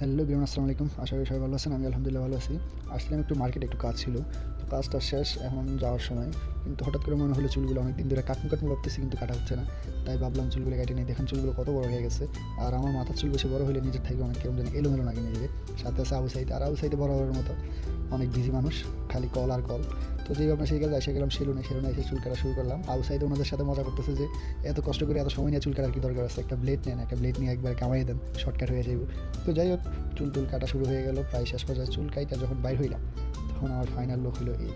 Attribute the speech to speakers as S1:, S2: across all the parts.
S1: Hello বিমান, আসসালামু আলাইকুম। আশা করি সবাই ভালো আছেন। আমি আলহামদুলিল্লাহ ভালো আছি। আসছিলাম একটু মার্কেটে, একটু কাজ ছিল। তো কাজটা শেষ এখন যাওয়ার সময়, কিন্তু হঠাৎ করে মনে হলো চুলগুলো অনেক দিন ধরে কাটবো কাটবো ভাবতেছি, কিন্তু কাটা হচ্ছে না। তাই ভাবলাম চুলগুলো কেটে নিই। দেখেন চুলগুলো কত বড় হয়ে গেছে। আর আমার মাথার চুল বেশি বড় হলে নিজের থেকে অনেক কেমন জানি এলোমেলো লাগে নিজেকে। সাথে আছে আবু সাইদ, আর আবু সাইদে বরাবরের মতো অনেক বিজি মানুষ, খালি কল আর কল। তো যেই আপনার সেই কাজে এসে গেলাম সেলুনে এসে চুল কাটা শুরু করলাম। আবু সাইদ ওনাদের সাথে মজা করতেছে যে এত কষ্ট করে এত সময় নিয়ে চুল কাটার কি দরকার আছে, একটা ব্লেড নেন, একটা ব্লেড নিয়ে একবার কামাই দেন, শর্টকাট হয়ে যাইব। তো যাই হোক, চুল টুল কাটা শুরু হয়ে গেল। প্রায় শেষ পর্যায়ে চুল কাইটা যখন বাইর হইলাম, তখন আমার ফাইনাল লুক হলো এই।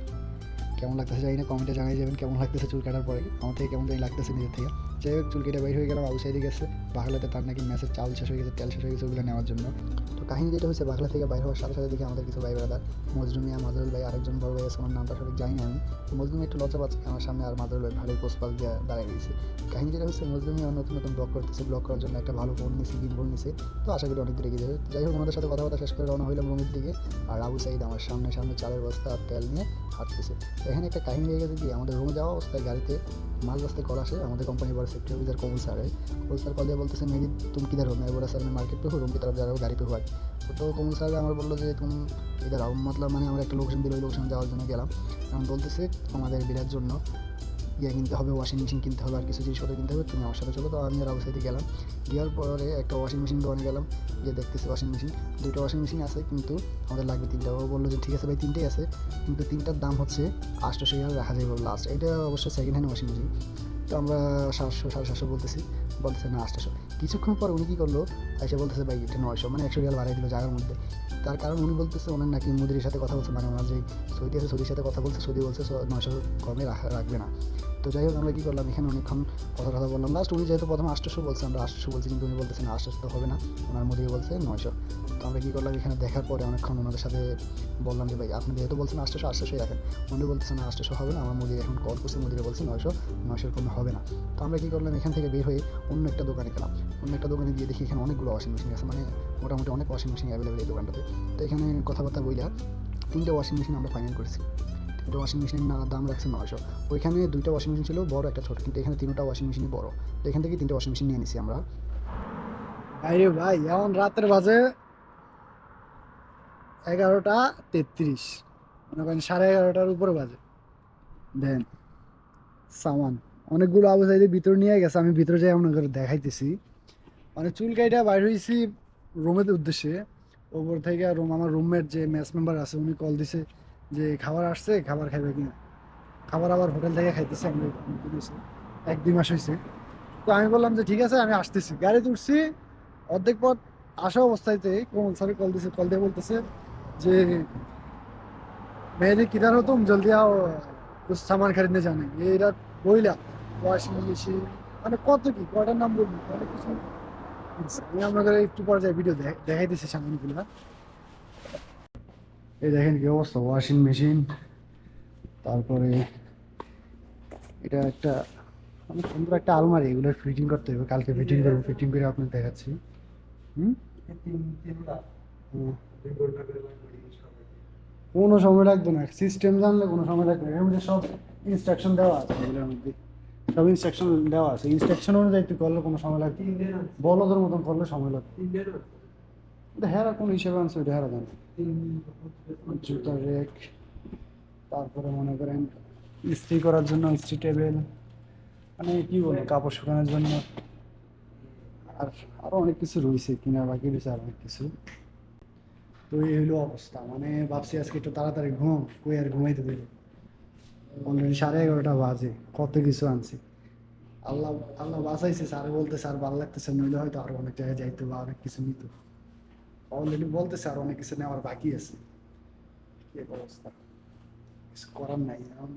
S1: কেমন লাগতেছে জানি না, কমেন্টে জানাই যাবেন কেমন লাগতেছে চুল কাটার পরে। আমার থেকে কেমন জানি লাগতেছে নিজের থেকে। যাই হোক, চুল কেটে বাইর হয়ে গেলাম। আবু সাইদে গেছে বাংলাতে, তার নাকি ম্যাচের চাউল শেষ হয়ে গেছে, তেল শেষ হয়ে গেছে, ওগুলো নেওয়ার জন্য। তো কাহিনী যেটা হচ্ছে, বাংলা থেকে বাইর হওয়ার সাথে সাথে দেখি আমাদের কিছু ভাই ব্রাদার, মজরুমিয়া, মাজরুল ভাই, আরেকজন বড় ভাই আছে, ওনার নামটা সঠিক জানি না আমি। তো মজরুমি একটু লজ্জা পাচ্ছে আমার সামনে, আর মাজরুল ভাই ভালোই পোস্টপাল দিয়ে দাঁড়িয়ে গেছে। কাহিনী যেটা হচ্ছে, মজরুমি আমার নতুন নতুন ব্লগ করতেছে, ব্লগ করার জন্য একটা ভালো ফোন নিছে, গিম্বল নিছে। তো আশা করি অনেক দূরে এগিয়ে যাবে। যাই হোক, ওনাদের সাথে কথাবার্তা শেষ করে রওনা হইলাম রুমের দিকে। আর আবু সাইদ আমার সামনে সামনে চালের বস্তা আর তেল নিয়ে হাঁটতেছে। তো এখানে একটা কাহিনী হয়ে গেছে কি, আমাদের রুমে যাওয়া অবস্থায় গাড়িতে মাঝ রাস্তায় কল আসে আমাদের কোম্পানি बड़ा सेफ्टी ऑफिसर कौन सा है। कौन सर कॉल दिया, बोलते मेरी तुम किधर हो। मैं बोला सर मैं मार्केट पे हूँ, रूम की तरफ जा रहा हूँ, गाड़ी पे हुआ। তো কমল স্যার আমার বললো যে তুমি ইধার আও, মতলব মানে আমরা একটা লোকেশন দিল, ওই লোকেশন যাওয়ার জন্য গেলাম। এখন বলতেছে আমাদের বিরার জন্য ইয়ে কিনতে হবে, ওয়াশিং মেশিন কিনতে হবে, আর কিছু জিনিসপত্র কিনতে হবে, তুমি আমার সাথে চলো। তো আমি আর আবু সাইদে গেলাম। গিয়ার পরে একটা ওয়াশিং মেশিন দোকানে গেলাম, গিয়ে দেখতেছি ওয়াশিং মেশিন, দুটো ওয়াশিং মেশিন আছে, কিন্তু আমাদের লাগবে তিনটা। ও বললো যে ঠিক আছে ভাই, তিনটেই আছে, কিন্তু তিনটার দাম হচ্ছে 800 রাখা যাবে লাস্ট। এটা অবশ্য সেকেন্ড হ্যান্ড ওয়াশিং মেশিন। তো আমরা 700 750 বলতেছি, বলতেছে না 800। কিছুক্ষণ পর উনি কী করলো, এসে বলতেছে ভাই এটা 900, মানে 100 রিয়াল বাড়াই দিল জায়গার মধ্যে। তার কারণ উনি বলতেছে ওনার নাকি মুদির সাথে কথা বলছে, মানে ওনার যে সৌদি আছে সৌদির সাথে কথা বলছে, সৌদি বলছে 900 কমে রাখবে না। তো যাই হোক, আমরা কী করলাম, এখানে অনেকক্ষণ কথা বললাম। লাস্ট উনি যেহেতু প্রথম 800 বলছে, আমরা 800 বলছি, কিন্তু উনি বলতেছে না 800 তো হবে না, ওনার মুদির বলছে 900। তো আমরা কী করলাম, এখানে দেখার পরে অনেকক্ষণ ওনাদের সাথে বললাম যে ভাই আপনি যেহেতু বলছেন 800 রাখেন। উনি বলতেছে না 800 হবে না, আমার মুদির এখন কল করছে, মুদিরে বলছে 900 কমে হবে না। তো আমরা কী করলাম, এখান থেকে বের হয়ে অন্য একটা দোকানে গেলাম। অন্য একটা দোকানে গিয়ে দেখি এখানে অনেকগুলো ওয়াশিং মেশিন আছে, মানে মোটামুটি অনেক ওয়াশিং মেশিন অ্যাভেলেবেল এই দোকানটাতে। তো এখানে কথাবার্তা বইলা 3টে ওয়াশিং মেশিন আমরা ফাইনাল করেছি। 3টে ওয়াশিং মেশিনের দাম রাখছে 900। ওইখানে 2টা ওয়াশিং মেশিন ছিল, বড় একটা ছোট, কিন্তু এখানে 3টা ওয়াশিং মেশিনই বড়। তো এখান থেকে 3টে ওয়াশিং মেশিন নিয়ে নিছি আমরা। আরে ভাই, এমন রাতের বাজে 11টা 33, মনে করেন 11:30 উপরে বাজে। দেন সামান অনেকগুলো আবু সাইদের ভিতর নিয়ে গেছে, আমি ভিতরে যাই মনে করে দেখাইতেছি। মানে চুল কাইটা বাইর হয়েছি রুমের উদ্দেশ্যে। ওপর থেকে রুম, আমার রুমমেট যে মেস মেম্বার আছে, উনি কল দিছে যে খাবার আসছে, খাবার খাইবে কিনা। খাবার আবার হোটেল থেকে খাইতেছে, আমাদের 1-2 মাস হয়েছে। তো আমি বললাম যে ঠিক আছে আমি আসতেছি, গাড়ি তুলছি। অর্ধেক পথ আসা অবস্থাতে কোমল স্যারে কল দিছে, কল দিয়ে বলতেছে যে মেয়েদের কিধার हो तुम जल्दी आओ कुछ सामान खरीदने जाने। এরা বইলা ওয়াশিং মেশিন, মানে কত কি কয়টার নাম বলবি, অনেক কিছু কিনছে। আমি আপনাদের একটু পর্যায়ে ভিডিও দেখাইতেছি সামানগুলো। এই দেখেন কি অবস্থা, ওয়াশিং মেশিন। তারপরে এটা একটা অনেক সুন্দর একটা আলমারি, এগুলো ফিটিং করতে হবে, কালকে ফিটিং করবো, ফিটিং করে আপনাকে দেখাচ্ছি। হুম হুম। কোনো সময় লাগবে না, সিস্টেম জানলে কোনো সময় লাগবে না। এর মধ্যে সব ইনস্ট্রাকশন দেওয়া আছে, এগুলোর মধ্যে সব ইনস্ট্রাকশন দেওয়া আছে। ইনস্ট্রাকশন অনুযায়ী তুই করলে কোনো সময় লাগবে, বলদের মতন করলে সময় লাগবে। এটা হেরা কোন হিসেবে আনছে, ওইটা হেরা জানে। জুতার রেক, তারপরে মনে করেন ইস্ত্রি করার জন্য ইস্ত্রি টেবিল, মানে কি বলবো, কাপড় শুকানোর জন্য। আর আরো অনেক কিছু রয়েছে, কিনা বাকি রয়েছে আর অনেক কিছু। তো এই হইলো অবস্থা, মানে ভাবছি আজকে একটু তাড়াতাড়ি ঘুম, কই আর ঘুমাইতে দেবে। অলরেডি 11:30 বাজে, কত কিছু আনছি। আল্লাহ আল্লাহ বাঁচাইছে, স্যারে বলতে স্যার ভালো লাগতেছে, নইলে হয়তো আরো অনেক জায়গায় যাইতো বা অনেক কিছু নিত। অলরেডি বলতেছে আর অনেক কিছু নেওয়ার বাকি আছে। কি এক অবস্থা, কিছু করার নাই এখন।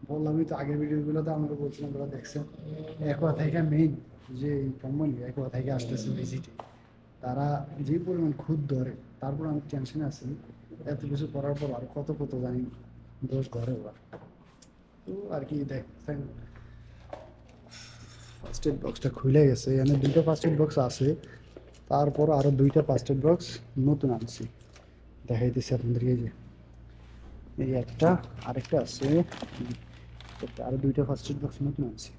S1: বললামই তো, আগের ভিডিওগুলোতে আমরা বলছিলাম, ওরা দেখছেন একোয়া থেকে মেইন যে কোম্পানি একোয়া থেকে আসতেছে ভিজিটে, তারা যে পরিমাণ খুদ ধরে, তারপর আমি টেনশনে আছি। এত কিছু করার পর আর কত কত জানি দোষ ঘরে ওরা। তো আর কি দেখছেন, ফার্স্ট এড বক্সটা খুলে গেছে, এখানে 2টা ফার্স্ট এড বক্স আছে, তারপর আরো 2টা ফার্স্ট এড বক্স নতুন আনছি, দেখাইতেছি আপনাদেরকে। এই যে এই একটা, আরেকটা আছে, আরো 2টা ফার্স্ট এড বক্স নতুন আনছি।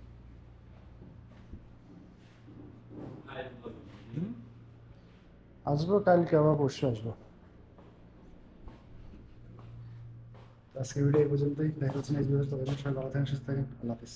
S1: আসবো কালকে, আবার পরশু আসবো। আজকে ভিডিও এই পর্যন্তই, দেখা হচ্ছে নেক্সট ভিডিও। তবে সবাই ভালো থাকেন, সুস্থ থাকেন, আল্লাহ হাফিজ।